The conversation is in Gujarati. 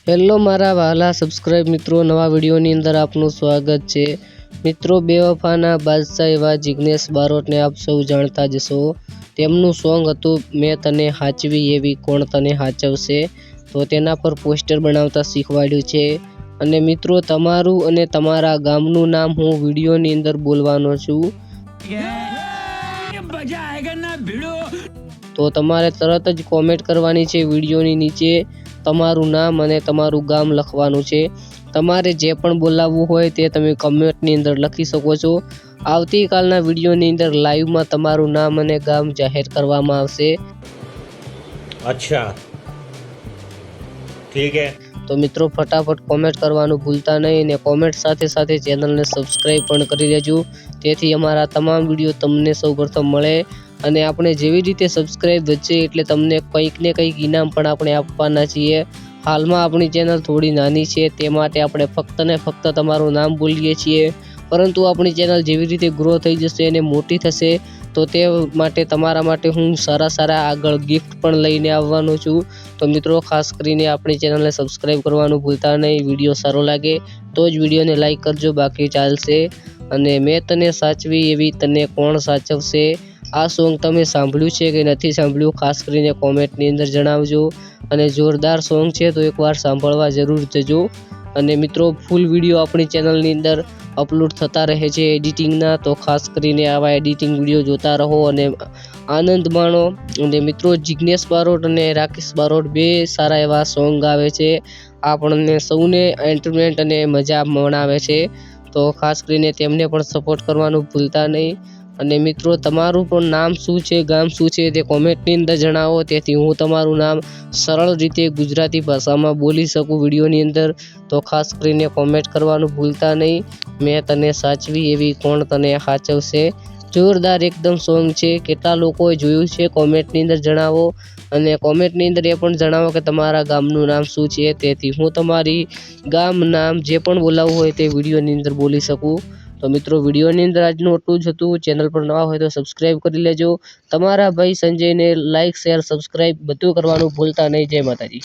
હેલો મારા વહાલા સબસ્ક્રાઇબ મિત્રો, નવા વિડીયોની અંદર આપનું સ્વાગત છે। મિત્રો, બેવફાના બાદશાહ એવા જિગ્નેશ બારોટને આપ સૌ જાણતા જ હશો। તેમનું સોંગ હતું મેં તને હાચવી એવી કોણ તને હાચવશે, તો તેના પર પોસ્ટર બનાવતા શીખવાડ્યું છે। અને મિત્રો, તમારું અને તમારા ગામનું નામ હું વિડીયોની અંદર બોલવાનો છું, તો તમારે તરત જ કોમેન્ટ કરવાની છે વિડીયોની નીચે। તમારું નામ અને તમારું ગામ લખવાનું છે। તમારે જે પણ બોલાવવું હોય તે તમે કમેન્ટની અંદર લખી શકો છો। આવતીકાલના વિડીયોની અંદર લાઈવમાં તમારું નામ અને ગામ જાહેર કરવામાં આવશે। अच्छा ठीक है। તો મિત્રો, ફટાફટ કોમેન્ટ કરવાનું ભૂલતા નહીં અને કોમેન્ટ સાથે સાથે ચેનલને સબસ્ક્રાઈબ પણ કરી દેજો, તેથી અમારા તમામ વિડીયો તમને સૌપ્રથમ મળે। અને આપણે જેવી રીતે સબસ્ક્રાઈબ વધશે એટલે તમને કંઈક ને કંઈક ઇનામ પણ આપણે આપવાના છીએ। હાલમાં આપણી ચેનલ થોડી નાની છે, તે માટે આપણે ફક્ત ને ફક્ત તમારું નામ બોલીએ છીએ, પરંતુ આપણી ચેનલ જેવી રીતે ગ્રો થઈ જશે અને મોટી થશે તો તે માટે તમારા માટે હું સારા આગળ ગિફ્ટ પણ લઈને આવવાનો છું। તો મિત્રો, ખાસ કરીને આપણી ચેનલને સબસ્ક્રાઈબ કરવાનું ભૂલતા નહીં। વિડીયો સારો લાગે તો જ વિડીયોને લાઈક કરજો, બાકી ચાલશે। અને મેં તને સાચવી એવી તને કોણ સાચવશે, આ સોંગ તમે સાંભળ્યું છે કે નથી સાંભળ્યું, ખાસ કરીને કોમેન્ટની અંદર જણાવજો। અને જોરદાર સોંગ છે તો એકવાર સાંભળવા જરૂર જજો। અને મિત્રો, ફૂલ વિડીયો આપણી ચેનલની અંદર અપલોડ થતા રહે છે એડિટિંગના, તો ખાસ કરીને આવા એડિટિંગ વિડીયો જોતા રહો અને આનંદ માણો। અને મિત્રો, જિગ્નેશ બારોટ અને રાકેશ બારોટ બે સારા એવા સોંગ ગાવે છે, આપણને સૌને એન્ટરટેનમેન્ટ અને મજા મનાવે છે, તો ખાસ કરીને તેમને પણ સપોર્ટ કરવાનું ભૂલતા નહીં। અને મિત્રો, તમારું પણ નામ શું છે, ગામ શું છે તે કોમેન્ટની અંદર જણાવો, તેથી હું તમારું નામ સરળ રીતે ગુજરાતી ભાષામાં બોલી શકું વિડીયોની અંદર, તો ખાસ કરીને કોમેન્ટ કરવાનું ભૂલતા નહીં। મેં તને સાચવી એવી કોણ તને સાચવશે, જોરદાર એકદમ સોંગ છે। કેટલા લોકોએ જોયું છે કોમેન્ટની અંદર જણાવો, અને કોમેન્ટની અંદર એ પણ જણાવો કે તમારા ગામનું નામ શું છે, તેથી હું તમારી ગામ નામ જે પણ બોલાવવું હોય તે વિડીયોની અંદર બોલી શકું। તો મિત્રો, વિડીયોની અંદર આજનું એટલું જ હતું। ચેનલ પર નવા હોય તો સબસ્ક્રાઈબ કરી લેજો। તમારા ભાઈ સંજયને લાઈક શેર સબસ્ક્રાઈબ બધું કરવાનું ભૂલતા નહીં। જય માતાજી।